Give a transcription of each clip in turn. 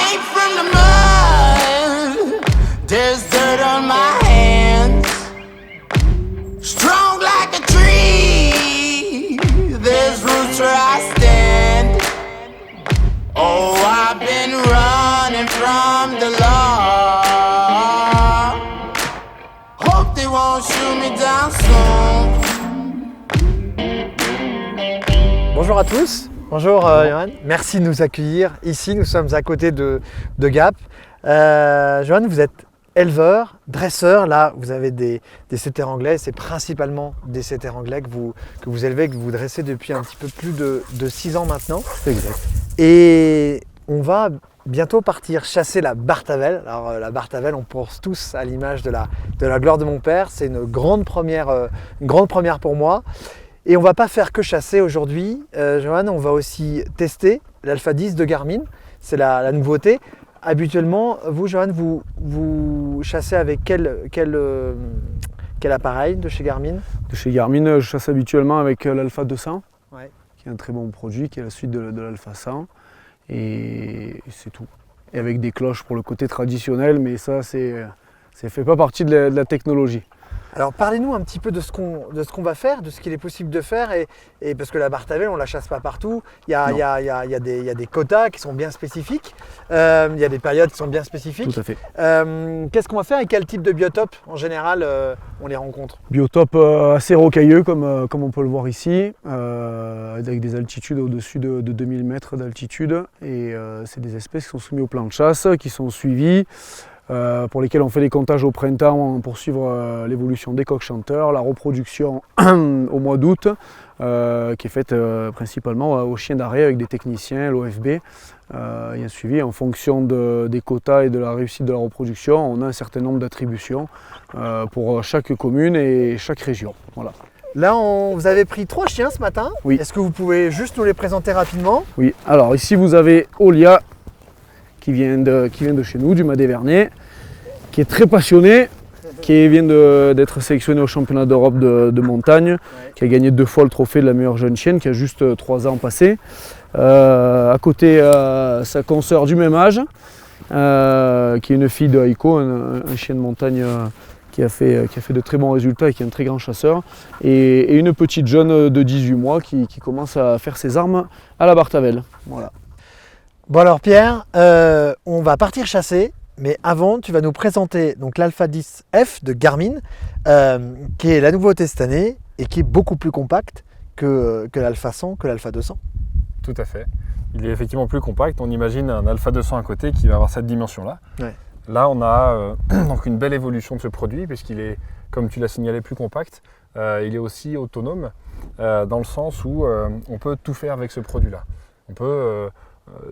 came from the mud. There's dirt on my hands. Strong like a tree. There's roots where I stand. Oh, I've been running from the law. Hope they won't shoot me down soon. Bonjour à tous, bonjour Johan, merci de nous accueillir ici, nous sommes à côté de Gap. Johan, vous êtes éleveur, dresseur, là vous avez des setters anglais, c'est principalement des setters anglais que vous élevez, que vous dressez depuis un petit peu plus de 6 ans maintenant. C'est exact. Et on va bientôt partir chasser la Bartavel. Alors la Bartavel, on pense tous à l'image de la gloire de mon père, c'est une grande première pour moi. Et on ne va pas faire que chasser aujourd'hui, Johan, on va aussi tester l'Alpha 10 de Garmin, c'est la nouveauté. Habituellement, vous, Johan, vous chassez avec quel appareil de chez Garmin? De chez Garmin, je chasse habituellement avec l'Alpha 200, ouais. Qui est un très bon produit, qui est la suite de l'Alpha 100, et c'est tout. Et avec des cloches pour le côté traditionnel, mais ça, c'est fait pas partie de la technologie. Alors parlez-nous un petit peu de ce qu'on va faire, de ce qu'il est possible de faire, et parce que la Bartavel, on ne la chasse pas partout, il y a des quotas qui sont bien spécifiques, il y a des périodes qui sont bien spécifiques. Tout à fait. Qu'est-ce qu'on va faire et quel type de biotope en général on les rencontre? Biotope assez rocailleux comme on peut le voir ici, avec des altitudes au-dessus de 2000 mètres d'altitude, et c'est des espèces qui sont soumises au plan de chasse, qui sont suivies. Pour lesquels on fait des comptages au printemps pour suivre l'évolution des coqs chanteurs, la reproduction au mois d'août, qui est faite principalement aux chiens d'arrêt avec des techniciens, l'OFB. Il y a un suivi en fonction des quotas et de la réussite de la reproduction. On a un certain nombre d'attributions pour chaque commune et chaque région. Voilà. Là, vous avez pris 3 chiens ce matin. Oui. Est-ce que vous pouvez juste nous les présenter rapidement? Oui, alors ici vous avez Olia, qui vient de chez nous, du Mat-des-Vernets, qui est très passionné, qui vient d'être sélectionné au championnat d'Europe de montagne, qui a gagné 2 fois le trophée de la meilleure jeune chienne, qui a juste 3 ans passé. À côté, sa consoeur du même âge, qui est une fille de Haïko, un chien de montagne qui a fait de très bons résultats et qui est un très grand chasseur. Et une petite jeune de 18 mois qui commence à faire ses armes à la Bartavel. Voilà. Bon alors Pierre, on va partir chasser, mais avant tu vas nous présenter donc l'Alpha 10F de Garmin, qui est la nouveauté cette année et qui est beaucoup plus compact que l'Alpha 100, que l'Alpha 200. Tout à fait. Il est effectivement plus compact. On imagine un Alpha 200 à côté qui va avoir cette dimension-là. Ouais. Là, on a donc une belle évolution de ce produit puisqu'il est, comme tu l'as signalé, plus compact. Il est aussi autonome dans le sens où on peut tout faire avec ce produit-là. On peut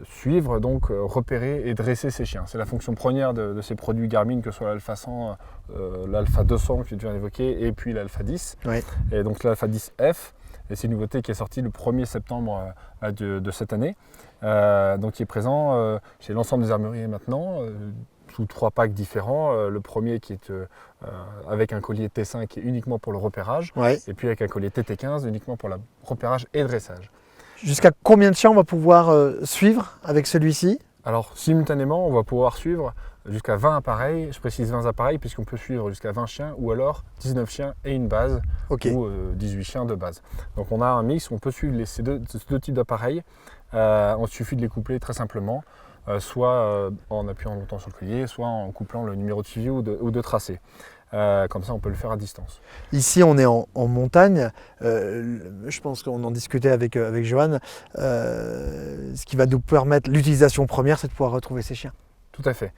suivre, donc repérer et dresser ses chiens. C'est la fonction première de ces produits Garmin, que ce soit l'Alpha 100, l'Alpha 200 que tu viens d'évoquer, et puis l'Alpha 10. Ouais. Et donc l'Alpha 10F, et c'est une nouveauté qui est sortie le 1er septembre de cette année, donc qui est présent chez l'ensemble des armuriers maintenant, sous 3 packs différents. Le premier qui est avec un collier T5 qui est uniquement pour le repérage, Ouais. et puis avec un collier TT15 uniquement pour le repérage et dressage. Jusqu'à combien de chiens on va pouvoir suivre avec celui-ci? Alors simultanément, on va pouvoir suivre jusqu'à 20 appareils, je précise 20 appareils puisqu'on peut suivre jusqu'à 20 chiens ou alors 19 chiens et une base, Ok. ou 18 chiens de base. Donc on a un mix, on peut suivre ces deux types d'appareils, il suffit de les coupler très simplement, soit en appuyant longtemps sur le collier, soit en couplant le numéro de suivi ou de tracé. Comme ça on peut le faire à distance. Ici on est en montagne, je pense qu'on en discutait avec Johan, ce qui va nous permettre, l'utilisation première, c'est de pouvoir retrouver ces chiens. Tout à fait.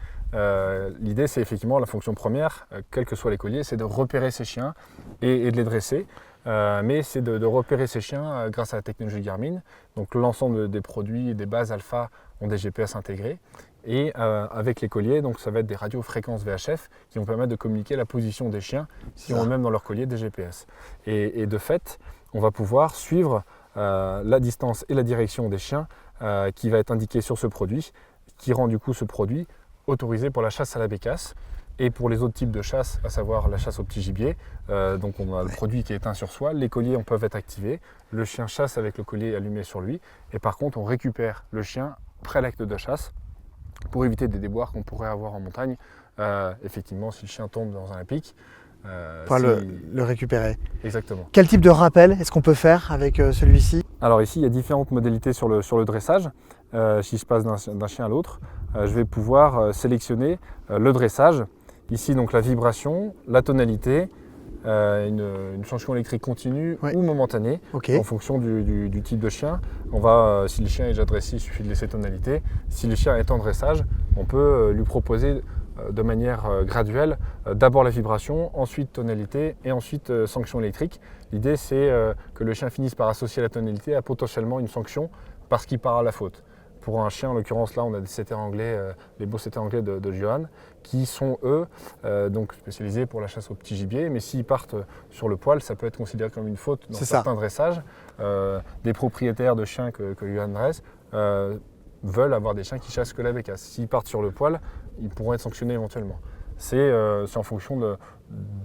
L'idée, c'est effectivement la fonction première, quels que soient les colliers, c'est de repérer ces chiens et de les dresser. Mais c'est de repérer ces chiens grâce à la technologie Garmin. Donc l'ensemble des produits et des bases alpha ont des GPS intégrés. Et avec les colliers, donc ça va être des radiofréquences VHF qui vont permettre de communiquer la position des chiens si on même dans leur collier des GPS. Et de fait, on va pouvoir suivre la distance et la direction des chiens qui va être indiquée sur ce produit, qui rend du coup ce produit autorisé pour la chasse à la bécasse et pour les autres types de chasse, à savoir la chasse au petit gibier. Donc on a le produit qui est éteint sur soi, les colliers peuvent être activés, le chien chasse avec le collier allumé sur lui, et par contre on récupère le chien après l'acte de chasse pour éviter des déboires qu'on pourrait avoir en montagne. Effectivement, si le chien tombe dans un pic, Pour le récupérer. Exactement. Quel type de rappel est-ce qu'on peut faire avec celui-ci? Alors ici, il y a différentes modalités sur le dressage. Si je passe d'un chien à l'autre, je vais pouvoir sélectionner le dressage. Ici, donc la vibration, la tonalité, une sanction électrique continue ou momentanée, en fonction du type de chien. Si le chien est déjà dressé, il suffit de laisser tonalité. Si le chien est en dressage, on peut lui proposer de manière graduelle, d'abord la vibration, ensuite tonalité et ensuite sanction électrique. L'idée c'est que le chien finisse par associer la tonalité à potentiellement une sanction parce qu'il part à la faute. Pour un chien, en l'occurrence là on a des setters anglais, les beaux setters anglais de Johan, qui sont eux donc spécialisés pour la chasse au petit gibier, mais s'ils partent sur le poil, ça peut être considéré comme une faute dans certains dressages. Des propriétaires de chiens que Johan dresse veulent avoir des chiens qui chassent que la bécasse. S'ils partent sur le poil, ils pourront être sanctionnés éventuellement. C'est en fonction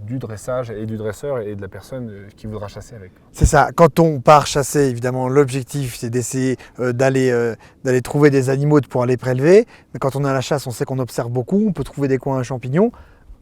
du dressage et du dresseur et de la personne qui voudra chasser avec. C'est ça, quand on part chasser, évidemment, l'objectif c'est d'essayer d'aller trouver des animaux pour aller prélever. Mais quand on est à la chasse, on sait qu'on observe beaucoup, on peut trouver des coins à champignons.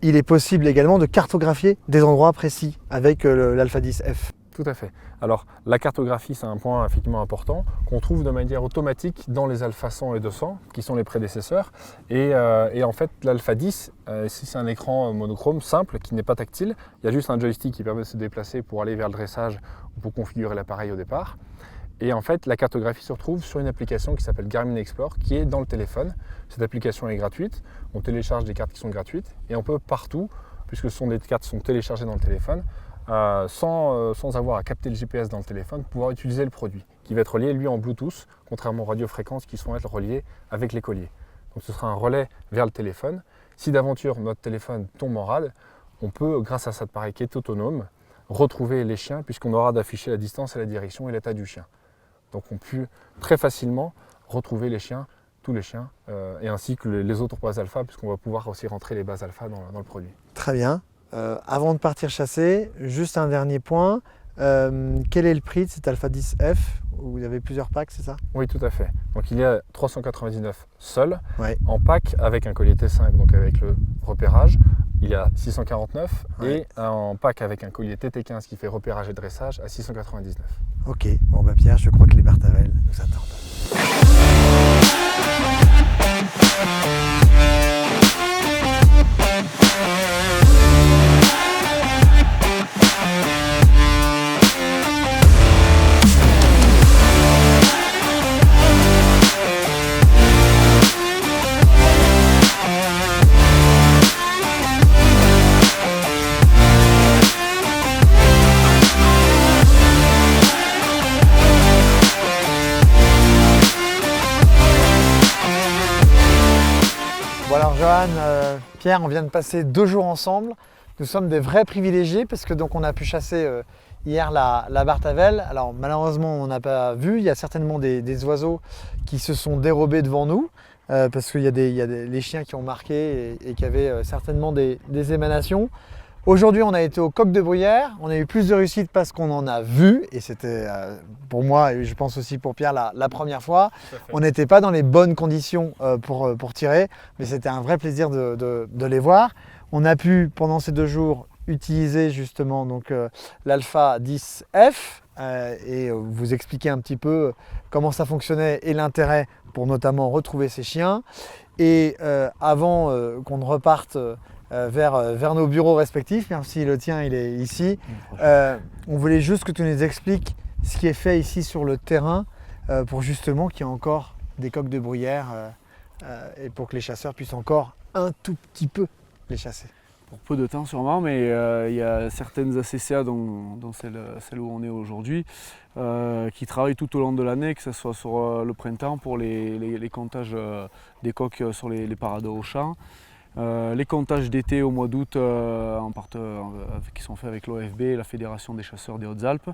Il est possible également de cartographier des endroits précis avec l'Alpha 10F. Tout à fait. Alors la cartographie, c'est un point effectivement important qu'on trouve de manière automatique dans les Alpha 100 et 200 qui sont les prédécesseurs. Et en fait l'Alpha 10, c'est un écran monochrome simple qui n'est pas tactile. Il y a juste un joystick qui permet de se déplacer pour aller vers le dressage ou pour configurer l'appareil au départ. Et en fait la cartographie se retrouve sur une application qui s'appelle Garmin Explore qui est dans le téléphone. Cette application est gratuite, on télécharge des cartes qui sont gratuites et on peut partout, puisque ce sont des cartes qui sont téléchargées dans le téléphone, sans avoir à capter le GPS dans le téléphone, pouvoir utiliser le produit qui va être relié lui en Bluetooth, contrairement aux radiofréquences qui sont reliées avec les colliers. Donc ce sera un relais vers le téléphone. Si d'aventure notre téléphone tombe en rade, on peut, grâce à cet appareil qui est autonome, retrouver les chiens puisqu'on aura d'afficher la distance et la direction et l'état du chien. Donc on peut très facilement retrouver les chiens, tous les chiens, et ainsi que les autres bases alpha, puisqu'on va pouvoir aussi rentrer les bases alpha dans le produit. Très bien. Avant de partir chasser, juste un dernier point. Quel est le prix de cet Alpha 10F? Vous avez plusieurs packs, c'est ça? Oui, tout à fait. Donc il y a 399 seul, en pack avec un collier T5, donc avec le repérage. Il y a 649 et en pack avec un collier TT15 qui fait repérage et dressage à 699. Ok, bon bah Pierre, je crois que les Bartavel nous attendent. Bon alors Johan, Pierre, on vient de passer 2 jours ensemble. Nous sommes des vrais privilégiés parce que donc on a pu chasser hier la Bartavel. Alors malheureusement on n'a pas vu, il y a certainement des oiseaux qui se sont dérobés devant nous parce qu'il y a les chiens qui ont marqué et qui avaient certainement des émanations. Aujourd'hui on a été au coq de bruyère, on a eu plus de réussite parce qu'on en a vu et c'était pour moi et je pense aussi pour Pierre la première fois. On n'était pas dans les bonnes conditions pour tirer, mais c'était un vrai plaisir de les voir. On a pu pendant ces 2 jours utiliser justement donc l'Alpha 10F et vous expliquer un petit peu comment ça fonctionnait et l'intérêt pour notamment retrouver ces chiens. Et avant qu'on ne reparte vers nos bureaux respectifs, même si le tien il est ici. On voulait juste que tu nous expliques ce qui est fait ici sur le terrain pour justement qu'il y ait encore des coqs de bruyère et pour que les chasseurs puissent encore un tout petit peu les chasser. Pour peu de temps sûrement, mais il y a certaines ACCA, dont celle où on est aujourd'hui, qui travaillent tout au long de l'année, que ce soit sur le printemps pour les comptages des coqs sur les parades au champ. Les comptages d'été au mois d'août qui sont faits avec l'OFB, la Fédération des chasseurs des Hautes-Alpes,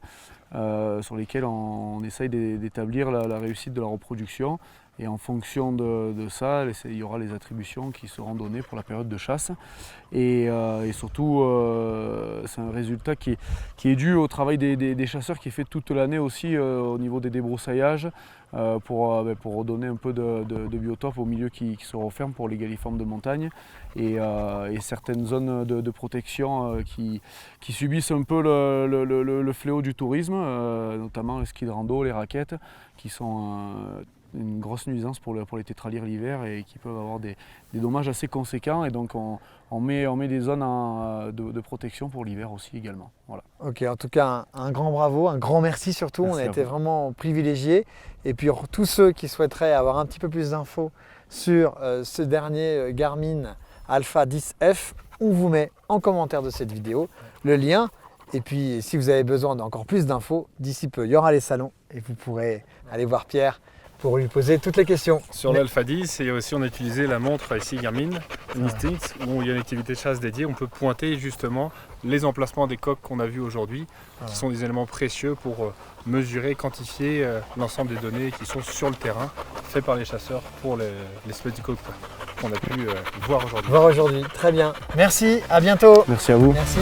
sur lesquels on essaye d'établir la réussite de la reproduction Et en fonction de ça, il y aura les attributions qui seront données pour la période de chasse. Et surtout, c'est un résultat qui est dû au travail des chasseurs qui est fait toute l'année aussi au niveau des débrousaillages pour redonner un peu de biotope au milieu qui se referme pour les galliformes de montagne et certaines zones de protection qui subissent un peu le fléau du tourisme, notamment les skis de rando, les raquettes, qui sont une grosse nuisance pour les tétralyres l'hiver et qui peuvent avoir des dommages assez conséquents. Et donc on met des zones de protection pour l'hiver aussi également. Voilà. Ok, en tout cas, un grand bravo, un grand merci surtout. Merci on a à été vous. vraiment privilégiés. Et puis pour tous ceux qui souhaiteraient avoir un petit peu plus d'infos sur ce dernier Garmin Alpha 10F, on vous met en commentaire de cette vidéo le lien. Et puis si vous avez besoin d'encore plus d'infos, d'ici peu, il y aura les salons et vous pourrez aller voir Pierre pour lui poser toutes les questions. Sur l'Alpha 10, et aussi on a utilisé la montre ici Garmin Instinct, où il y a une activité de chasse dédiée. On peut pointer justement les emplacements des coques qu'on a vus aujourd'hui, qui sont des éléments précieux pour mesurer, quantifier l'ensemble des données qui sont sur le terrain, faits par les chasseurs pour l'espèce de coque qu'on a pu voir aujourd'hui. Très bien. Merci, à bientôt. Merci à vous. Merci.